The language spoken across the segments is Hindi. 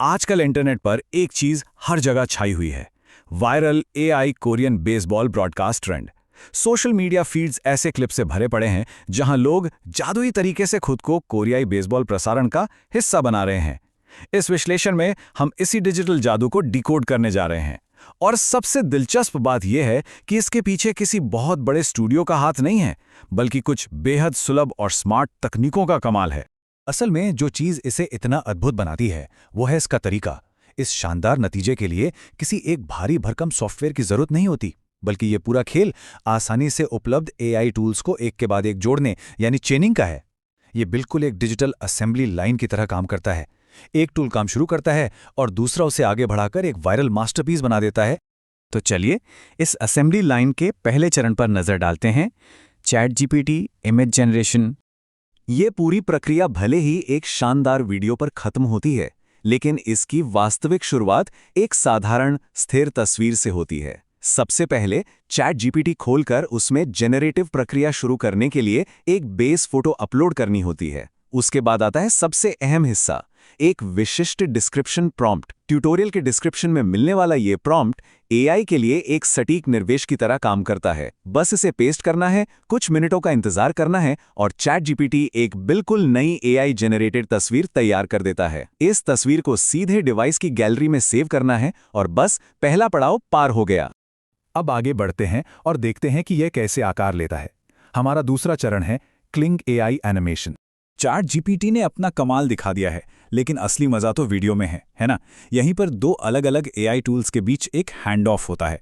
आजकल इंटरनेट पर एक चीज हर जगह छाई हुई है। Viral AI Korean baseball broadcast trend. Social media feeds ऐसे क्लिप से भरे पड़े हैं जहां लोग जादुई तरीके से खुद को कोरियाई बेसबॉल प्रसारण का हिस्सा बना रहे हैं। इस विश्लेषण में हम इसी डिजिटल जादू को डिकोड करने जा रहे हैं। और सबसे दिलचस्प बात यह है कि इसके पीछे किसी बहुत बड़े स्टूडियो का हाथ नहीं है, बल्कि कुछ बेहद सुलभ और स्मार्ट तकनीकों का कमाल है। असल में जो चीज़ इसे इतना अद्भुत बनाती है वो है इसका तरीका। इस शानदार नतीजे के लिए किसी एक भारी भरकम सॉफ्टवेयर की जरूरत नहीं होती, बल्कि ये पूरा खेल आसानी से उपलब्ध एआई टूल्स को एक के बाद एक जोड़ने यानी चेनिंग का है। ये बिल्कुल एक डिजिटल असेंबली लाइन की तरह काम करता है। एक टूल काम शुरू करता है और दूसरा उसे आगे बढ़ाकर एक वायरल मास्टरपीस बना देता है। तो चलिए इस असेंबली लाइन के पहले चरण पर नजर डालते हैं, चैट जीपीटी इमेज जनरेशन। ये पूरी प्रक्रिया भले ही एक शानदार वीडियो पर खत्म होती है, लेकिन इसकी वास्तविक शुरुआत एक साधारण स्थिर तस्वीर से होती है। सबसे पहले चैट जीपीटी खोलकर उसमें जेनरेटिव प्रक्रिया शुरू करने के लिए एक बेस फोटो अपलोड करनी होती है। उसके बाद आता है सबसे अहम हिस्सा, एक विशिष्ट डिस्क्रिप्शन प्रॉम्प्ट। ट्यूटोरियल के डिस्क्रिप्शन में मिलने वाला ये प्रॉम्प्ट एआई के लिए एक सटीक निर्देश की तरह काम करता है। बस इसे पेस्ट करना है, कुछ मिनटों का इंतजार करना है और चैट जीपीटी एक बिल्कुल नई एआई जनरेटेड तस्वीर तैयार कर देता है। इस तस्वीर को सीधे डिवाइस की गैलरी में सेव करना है और बस पहला पड़ाव पार हो गया। अब आगे बढ़ते हैं और देखते हैं कि यह कैसे आकार लेता है। हमारा दूसरा चरण है cling AI animation. Chat GPT ने अपना कमाल दिखा दिया है, लेकिन असली मजा तो वीडियो में है ना? यहीं पर दो अलग अलग एआई टूल्स के बीच एक हैंड ऑफ होता है।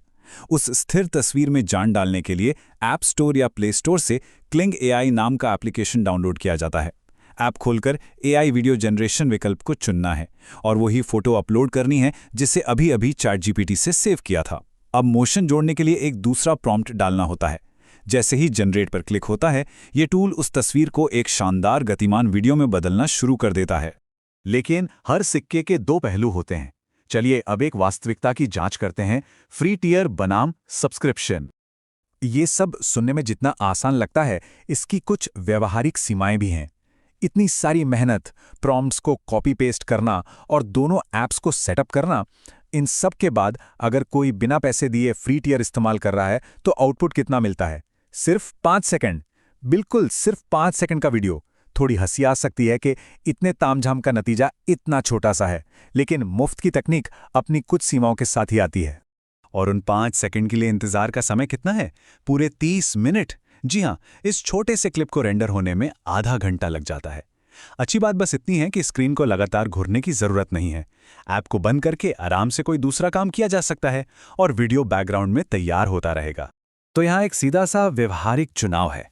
उस स्थिर तस्वीर में जान डालने के लिए ऐप स्टोर या प्ले स्टोर से क्लिंग एआई नाम का एप्लीकेशन डाउनलोड किया जाता है। ऐप खोलकर एआई वीडियो जनरेशन विकल्प को चुनना है और वही फोटो अपलोड करनी है जिसे अभी अभी चैट जीपीटी से सेव किया था। अब मोशन जोड़ने के लिए एक दूसरा प्रॉम्प्ट डालना होता है। जैसे ही जनरेट पर क्लिक होता है, ये टूल उस तस्वीर को एक शानदार गतिमान वीडियो में बदलना शुरू कर देता है। लेकिन हर सिक्के के दो पहलू होते हैं। चलिए अब एक वास्तविकता की जांच करते हैं, फ्री टियर बनाम सब्सक्रिप्शन। ये सब सुनने में जितना आसान लगता है, इसकी कुछ व्यावहारिक सीमाएं भी हैं। इतनी सारी मेहनत, प्रॉम्प्ट्स को कॉपी पेस्ट करना और दोनों ऐप्स को सेटअप करना, इन सब के बाद अगर कोई बिना पैसे दिए फ्री टियर इस्तेमाल कर रहा है तो आउटपुट कितना मिलता है? सिर्फ 5 सेकंड। बिल्कुल सिर्फ 5 सेकंड का वीडियो। थोड़ी हंसी आ सकती है कि इतने तामझाम का नतीजा इतना छोटा सा है, लेकिन मुफ्त की तकनीक अपनी कुछ सीमाओं के साथ ही आती है। और उन 5 सेकंड के लिए इंतजार का समय कितना है? पूरे 30 मिनट। जी हाँ, इस छोटे से क्लिप को रेंडर होने में आधा घंटा लग जाता है। अच्छी बात बस इतनी है कि स्क्रीन को लगातार घूरने की जरूरत नहीं है। ऐप को बंद करके आराम से कोई दूसरा काम किया जा सकता है और वीडियो बैकग्राउंड में तैयार होता रहेगा। तो यहाँ एक सीधा सा व्यवहारिक चुनाव है।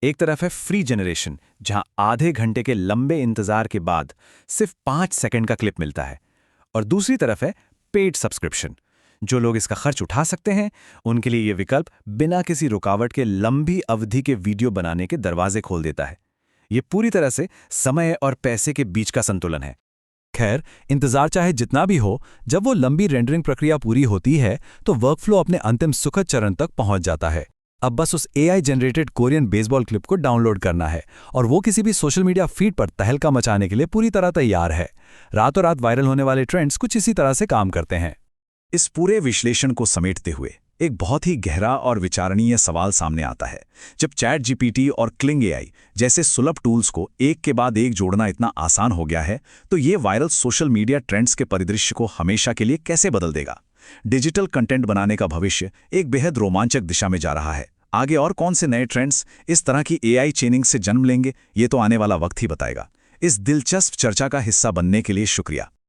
एक तरफ है फ्री जनरेशन, जहां आधे घंटे के लंबे इंतजार के बाद सिर्फ 5 सेकंड का क्लिप मिलता है, और दूसरी तरफ है पेड सब्सक्रिप्शन। जो लोग इसका खर्च उठा सकते हैं, उनके लिए यह विकल्प बिना किसी रुकावट के लंबी अवधि के वीडियो बनाने के दरवाजे खोल देता है। यह पूरी तरह से समय और पैसे के बीच का संतुलन है। खैर, इंतजार चाहे जितना भी हो, जब वो लंबी रेंडरिंग प्रक्रिया पूरी होती है तो वर्कफ्लो अपने अंतिम सुखद चरण तक पहुंच जाता है। अब बस उस AI generated Korean baseball clip को डाउनलोड करना है और वो किसी भी सोशल मीडिया फीड पर तहलका मचाने के लिए पूरी तरह तैयार है। रातों रात वायरल होने वाले ट्रेंड्स कुछ इसी तरह से काम करते हैं। इस पूरे विश्लेषण को समेटते हुए एक बहुत ही गहरा और विचारणीय सवाल सामने आता है। जब चैट जीपीटी और क्लिंग एआई जैसे सुलभ टूल्स को एक के बाद एक जोड़ना इतना आसान हो गया है, तो ये वायरल सोशल मीडिया ट्रेंड्स के परिदृश्य को हमेशा के लिए कैसे बदल देगा? डिजिटल कंटेंट बनाने का भविष्य एक बेहद रोमांचक दिशा में जा रहा है। आगे और कौन से नए ट्रेंड्स इस तरह की एआई चेनिंग से जन्म लेंगे, ये तो आने वाला वक्त ही बताएगा। इस दिलचस्प चर्चा का हिस्सा बनने के लिए शुक्रिया।